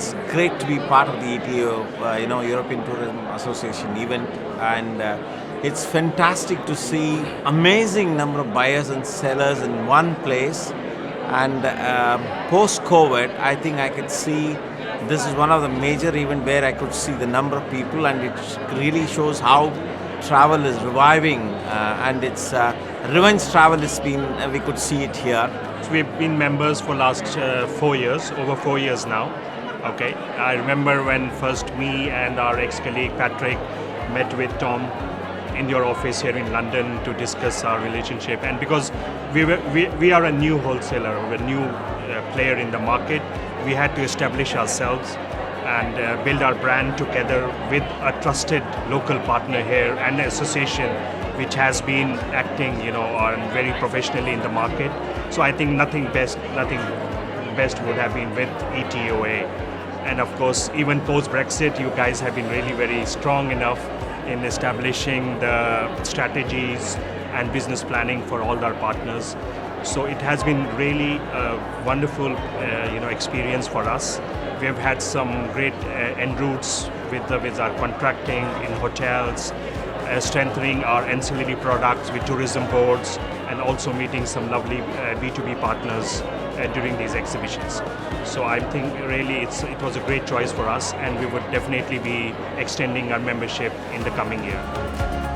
it's great to be part of the ETO, European Tourism Association event, and it's fantastic to see amazing number of buyers and sellers in one place. And post-COVID, I think I could see this is one of the major events where I could see the number of people, and it really shows how travel is reviving, and it's revenge travel has been. We could see it here. So we've been members for last 4 years, over 4 years now. Okay, I remember when first me and our ex-colleague Patrick met with Tom in your office here in London to discuss our relationship, and because we are a new wholesaler, or a new player in the market, we had to establish ourselves and build our brand together with a trusted local partner here and an association which has been acting, very professionally in the market. So I think nothing best would have been with ETOA. And of course, even post-Brexit, you guys have been really very strong enough in establishing the strategies and business planning for all our partners. So it has been really a wonderful, experience for us. We have had some great en routes with our contracting in hotels, strengthening our ancillary products with tourism boards, and also meeting some lovely B2B partners during these exhibitions. So I think really it was a great choice for us, and we would definitely be extending our membership in the coming year.